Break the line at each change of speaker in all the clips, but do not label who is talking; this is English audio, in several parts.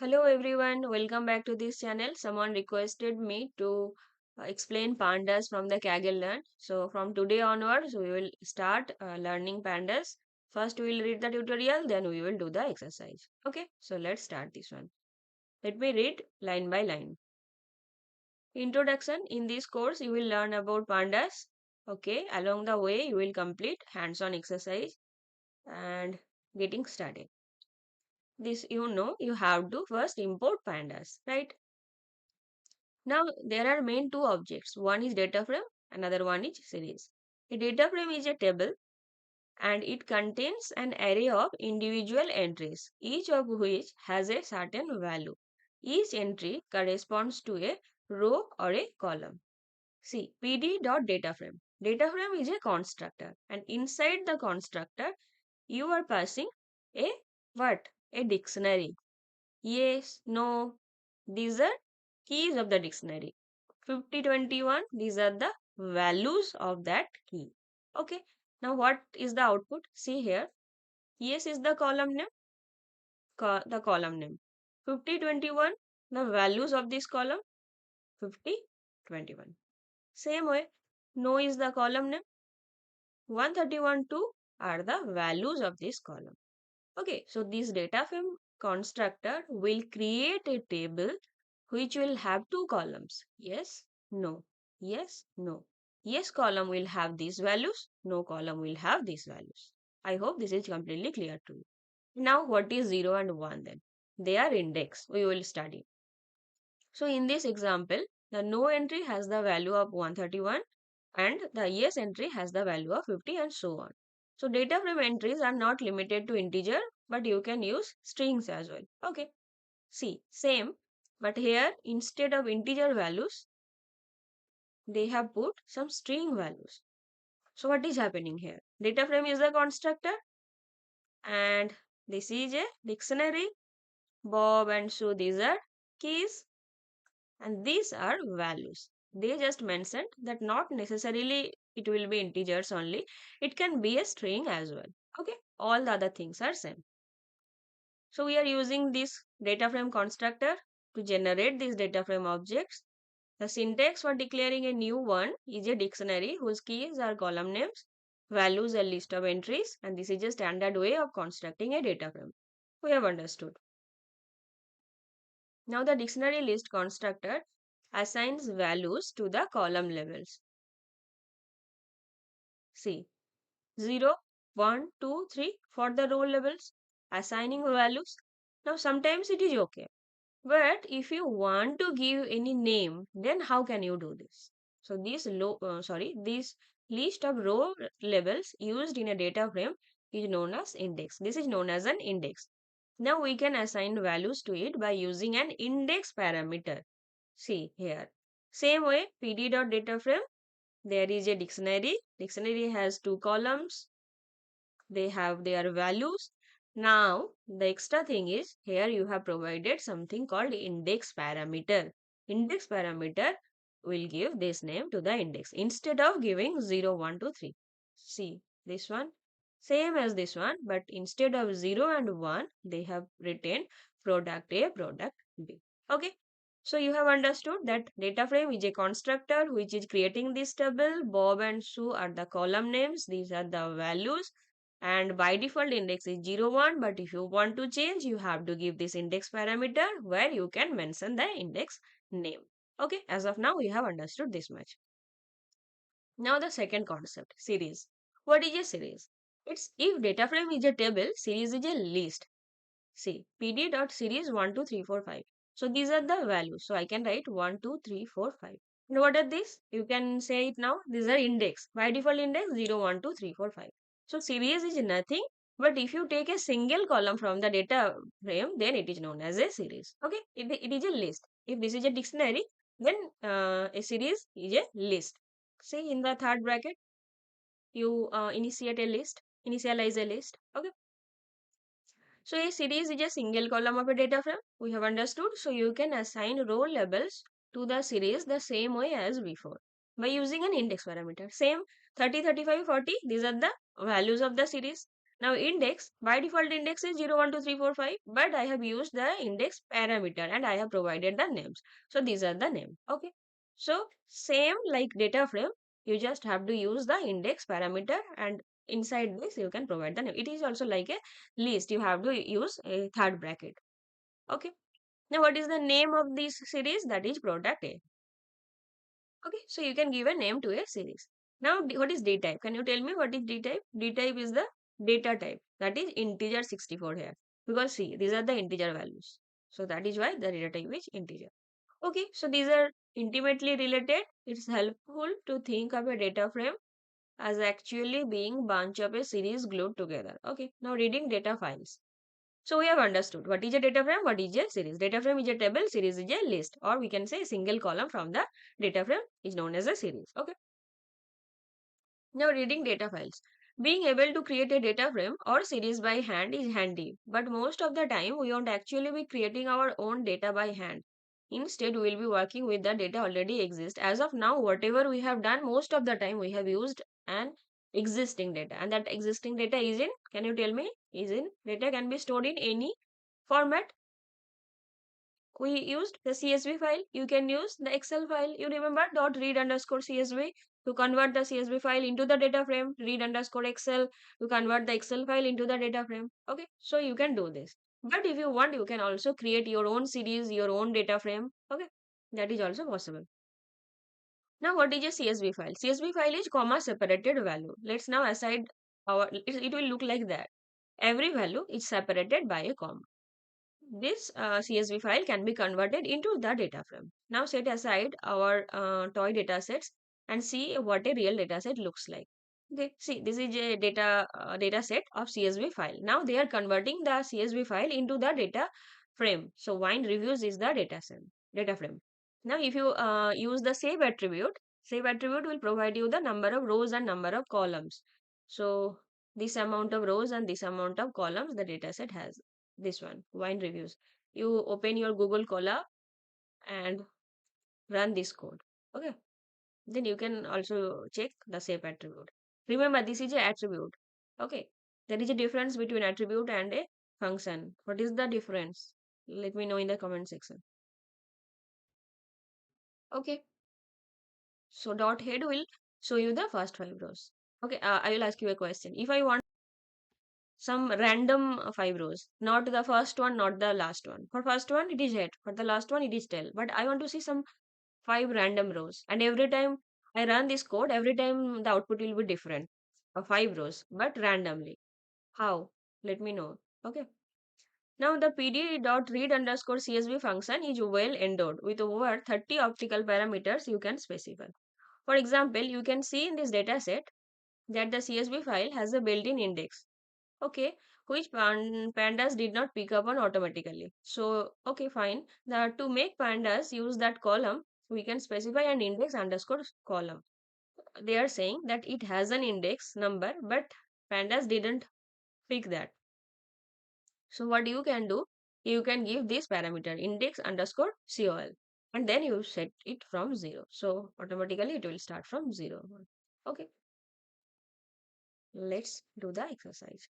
Hello everyone, welcome back to this channel. Someone requested me to explain pandas from the Kaggle learn. So from today onwards, we will start learning pandas. First, we will read the tutorial, then we will do the exercise. Okay, so let's start this one. Let me read line by line. Introduction. In this course, you will learn about pandas. Okay, along the way, you will complete hands-on exercise and getting started. This you have to first import pandas, right? Now, there are main two objects. One is data frame, another one is series. A data frame is a table and it contains an array of individual entries, each of which has a certain value. Each entry corresponds to a row or a column. See, pd.dataframe. Dataframe is a constructor and inside the constructor, you are passing a what? A dictionary. Yes, no. These are keys of the dictionary. 5021, these are the values of that key. Okay. Now what is the output? See here. Yes is the column name. The column name. 5021, the values of this column. 5021. Same way. No is the column name. 131 2 are the values of this column. Okay, so this data frame constructor will create a table which will have two columns. Yes, no. Yes, no. Yes column will have these values. No column will have these values. I hope this is completely clear to you. Now, what is 0 and 1 then? They are index. We will study. So, in this example, the no entry has the value of 131 and the yes entry has the value of 50 and so on. So, data frame entries are not limited to integer, but you can use strings as well. Okay. See, same, but here instead of integer values, they have put some string values. So what is happening here? Data frame is a constructor and this is a dictionary. Bob and Sue, these are keys and these are values. They just mentioned that not necessarily it will be integers only. It can be a string as well. Okay. All the other things are same. So we are using this data frame constructor to generate these data frame objects. The syntax for declaring a new one is a dictionary whose keys are column names, values a list of entries, and this is a standard way of constructing a data frame. We have understood. Now the dictionary list constructor assigns values to the column levels. See, 0, 1, 2, 3 for the row levels, assigning values. Now sometimes it is okay. But if you want to give any name, then how can you do this? So this list of row labels used in a data frame is known as index. This is known as an index. Now we can assign values to it by using an index parameter. See here. Same way, pd.dataframe, there is a dictionary. Dictionary has two columns. They have their values. Now, the extra thing is here you have provided something called index parameter. Index parameter will give this name to the index instead of giving 0, 1, 2, 3. See this one, same as this one, but instead of 0 and 1, they have written product A, product B. Okay. So you have understood that data frame is a constructor which is creating this table. Bob and Sue are the column names. These are the values and by default index is 0 1, but if you want to change you have to give this index parameter where you can mention the index name. Okay, as of now we have understood this much. Now the second concept, series. What is a series? It's if data frame is a table, series is a list. See, pd.series 1 2 3 4 5. So these are the values, so I can write 1 2 3 4 5. And what are these? You can say it now. These are index. By default index 0 1 2 3 4 5. So series is nothing, but if you take a single column from the data frame, then it is known as a series. Okay, it is a list. If this is a dictionary, then a series is a list. See in the third bracket, you initialize a list. Okay. So a series is a single column of a data frame. We have understood. So you can assign row labels to the series the same way as before by using an index parameter. Same 30, 35, 40. These are the values of the series. Now index, by default index is 0, 1, 2, 3, 4, 5, but I have used the index parameter and I have provided the names. So these are the name. Okay. So same like data frame, you just have to use the index parameter and inside this you can provide the name. It is also like a list. You have to use a third bracket. Okay. Now what is the name of this series? That is product A. Okay, so you can give a name to a series. Now, what is D type? Can you tell me what is D type? D type is the data type. That is integer 64 here. Because see, these are the integer values. So that is why the data type is integer. Okay, so these are intimately related. It's helpful to think of a data frame as actually being bunch of a series glued together. Okay, now reading data files. So we have understood what is a data frame, what is a series. Data frame is a table, series is a list, or we can say single column from the data frame is known as a series. Okay. Now reading data files. Being able to create a data frame or series by hand is handy, but most of the time we won't actually be creating our own data by hand. Instead, we will be working with the data already exists. As of now, whatever we have done, most of the time we have used an existing data, and that existing data is in, can you tell me, is in data can be stored in any format. We used the CSV file. You can use the Excel file. You remember dot read underscore CSV to convert the CSV file into the data frame. Read underscore Excel to convert the Excel file into the data frame. Okay, so you can do this. But if you want, you can also create your own series, your own data frame. Okay, that is also possible. Now, what is a CSV file? CSV file is comma separated value. Let's now aside it will look like that. Every value is separated by a comma. This CSV file can be converted into the data frame. Now set aside our toy data sets and see what a real data set looks like. Okay, see this is a data set of CSV file. Now they are converting the CSV file into the data frame. So wine reviews is the data frame. Now if you use the save attribute will provide you the number of rows and number of columns. So this amount of rows and this amount of columns the data set has. This one, wine reviews. You open your Google Colab and run this code. Okay. Then you can also check the save attribute. Remember, this is a attribute. Okay. There is a difference between attribute and a function. What is the difference? Let me know in the comment section. Okay. So dot head will show you the first 5 rows. Okay. I will ask you a question. If I want some random 5 rows, not the first one, not the last one. For first one, it is head. For the last one, it is tail. But I want to see some 5 random rows, and every time I run this code, every time the output will be different. 5 rows, but randomly. How? Let me know. Okay. Now the pd.read underscore csv function is well endowed with over 30 optical parameters you can specify. For example, you can see in this data set that the csv file has a built-in index. Okay, which pandas did not pick up on automatically. So, okay, fine. To make pandas use that column, we can specify an index underscore column. They are saying that it has an index number, but pandas didn't pick that. So, what you can do, you can give this parameter index underscore col, and then you set it from 0. So, automatically it will start from 0. Okay, let's do the exercise.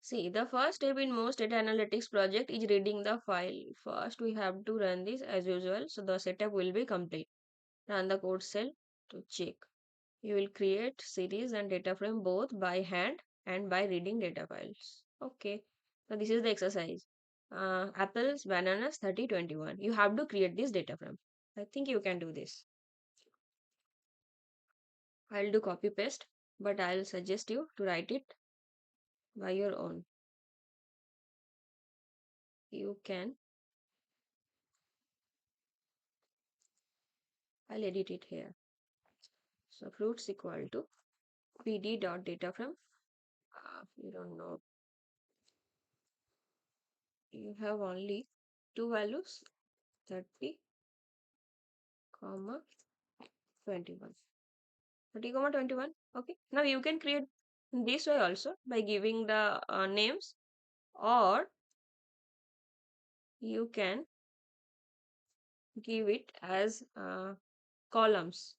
See, the first step in most data analytics project is reading the file. First, we have to run this as usual. So the setup will be complete. Run the code cell to check. You will create series and data frame both by hand and by reading data files. Okay. So this is the exercise. Apples, bananas, 30, 21. You have to create this data frame. I think you can do this. I'll do copy paste, but I'll suggest you to write it by your own. You can. I'll edit it here. So fruits equal to pd dot data frame. You don't know. You have only two values, 30 comma 21. 30 comma 21. Okay. Now you can create this way also by giving the names, or you can give it as columns.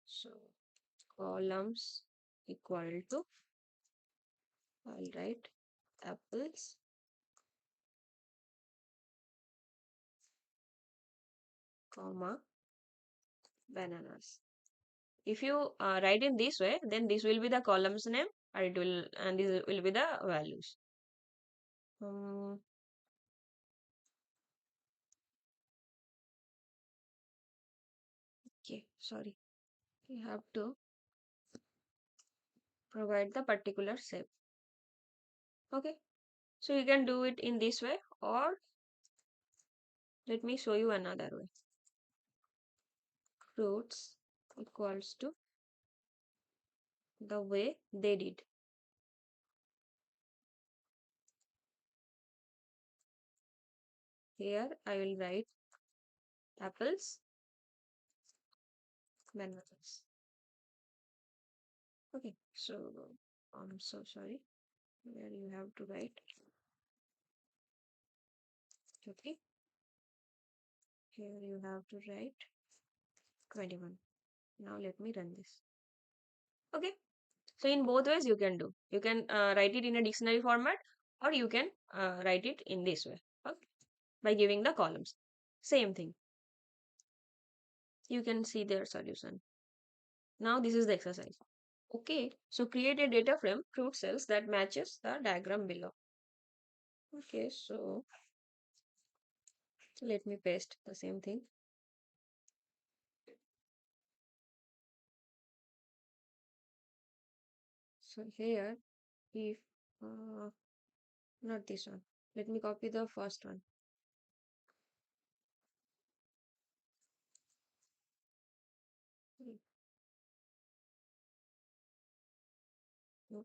So columns equal to, I'll write apples, comma, bananas. If you write in this way, then this will be the columns name, and it will, and this will be the values. Um, okay, sorry. You have to provide the particular shape. Okay, so you can do it in this way, or let me show you another way. Fruits equals to the way they did. Here I will write apples, bananas. Okay, so I'm so sorry. Here you have to write. Okay, here you have to write 21. Now let me run this. Okay, so in both ways you can do. You can write it in a dictionary format, or you can write it in this way. Okay, by giving the columns. Same thing. You can see their solution. Now this is the exercise. Okay, so create a data frame fruit cells that matches the diagram below. Okay, so let me paste the same thing. So here, if not this one, let me copy the first one. Hmm, no.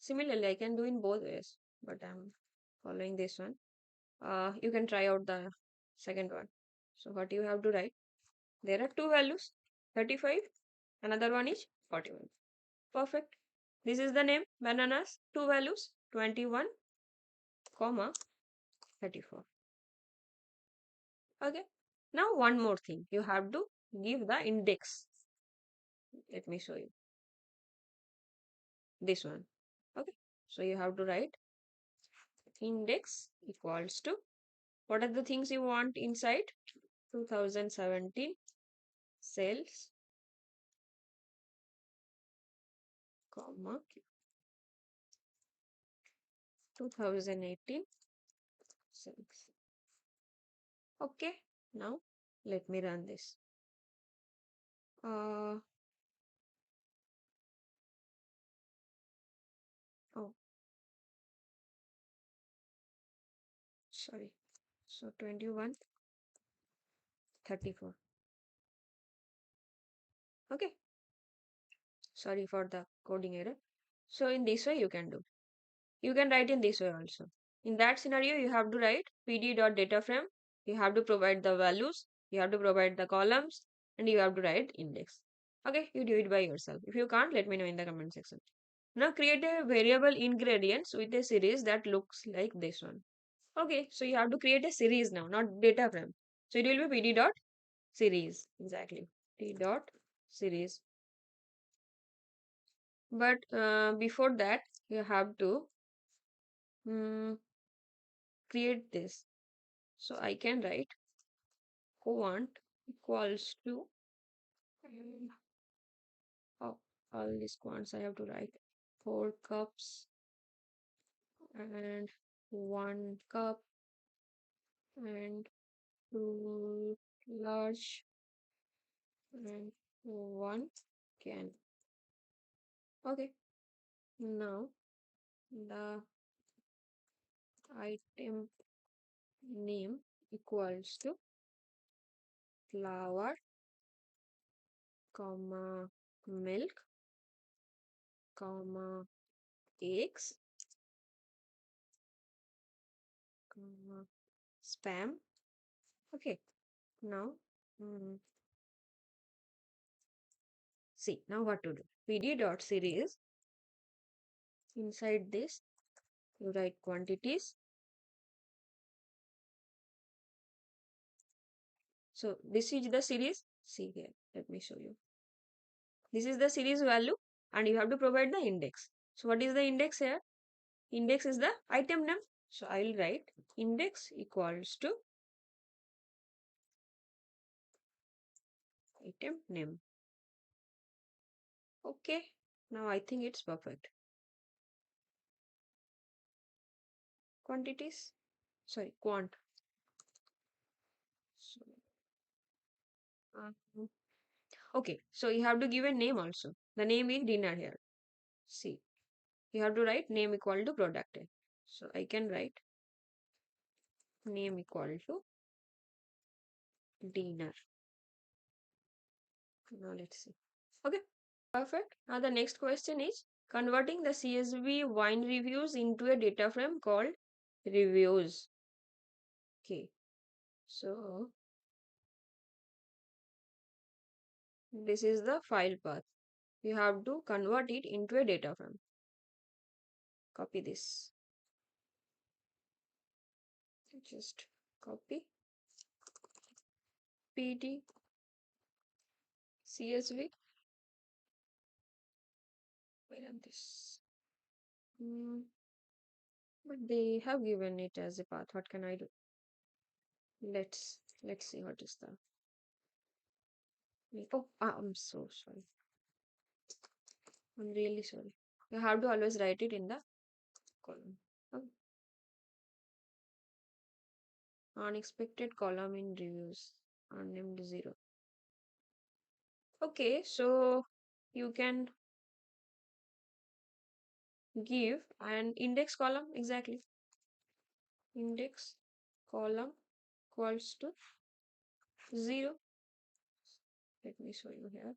Similarly, I can do in both ways, but I'm following this one. You can try out the second one. So what you have to write? There are two values, 35. Another one is 41. Perfect. This is the name, bananas. Two values, 21, comma 34. Okay. Now one more thing. You have to give the index. Let me show you. This one. Okay. So you have to write index equals to, what are the things you want inside? 2017 sales, comma 2018 sales. Okay. Now let me run this. Uh oh, sorry. So 21, 34. Okay. Sorry for the coding error. So in this way you can do. You can write in this way also. In that scenario, you have to write pd.dataframe. You have to provide the values. You have to provide the columns, and you have to write index. Okay, you do it by yourself. If you can't, let me know in the comment section. Now create a variable ingredients with a series that looks like this one. Okay, so you have to create a series now, not data frame. So it will be pd dot series. Exactly. T dot series. But before that, you have to mm, create this. So I can write quant equals to, oh, all these quants I have to write. 4 cups and 1 cup and 2 large and 1 can. Okay, now the item name equals to flour, comma milk, comma eggs, comma spam. Okay, now see now what to do. pd dot series, inside this you write quantities, So this is the series. See here, let me show you. This is the series value and you have to provide the index. So what is the index here? Index is the item name. So I will write index equals to item name. Okay. Now I think it's perfect. Quantities. Sorry, quant. So, uh, okay. So you have to give a name also. The name is dinner here. See, you have to write name equal to product. So I can write name equal to dinner. Now let's see. Okay, perfect. Now the next question is converting the CSV wine reviews into a data frame called reviews. Okay, so this is the file path. You have to convert it into a data frame. Copy this. Just copy PD CSV. Where am this? But they have given it as a path. What can I do? Let's see what is the. Oh, I'm so sorry. I'm really sorry. You have to always write it in the column. Oh, unexpected column in reviews. Unnamed 0. Okay, so you can give an index column exactly. Index column equals to 0. Let me show you here.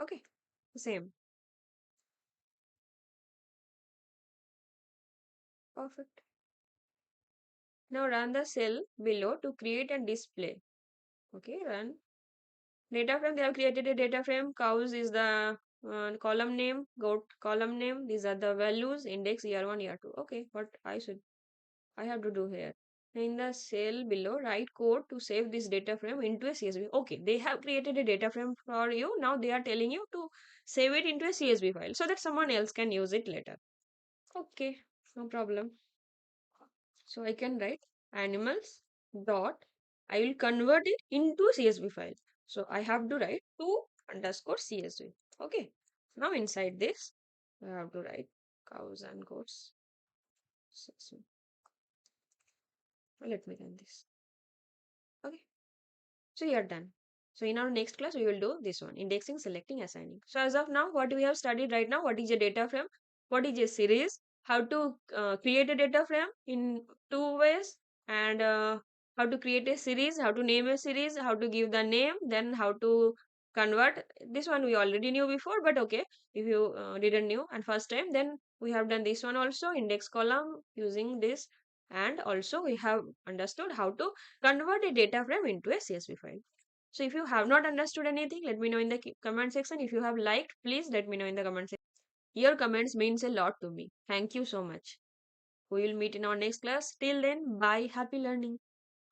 Okay, same. Perfect. Now run the cell below to create a display. Okay, run. Data frame, they have created a data frame. Cows is the column name, goat column name. These are the values, index year 1, year 2. Okay, what I have to do here. In the cell below, write code to save this data frame into a CSV. Okay, they have created a data frame for you. Now they are telling you to save it into a CSV file so that someone else can use it later. Okay, no problem. So I can write animals dot. I will convert it into CSV file. So I have to write to underscore CSV. Okay. Now inside this, I have to write cows and goats. Let me run this. Okay. So you are done. So in our next class, we will do this one, indexing, selecting, assigning. So as of now, what we have studied right now, what is a data frame, what is a series, how to create a data frame in two ways, and how to create a series, how to name a series, how to give the name, then how to convert. This one we already knew before, but okay, if you didn't knew and first time, then we have done this one also, index column using this, and also we have understood how to convert a data frame into a CSV file. So if you have not understood anything, let me know in the comment section. If you have liked, please let me know in the comment section. Your comments means a lot to me. Thank you so much. We will meet in our next class. Till then, bye. Happy learning.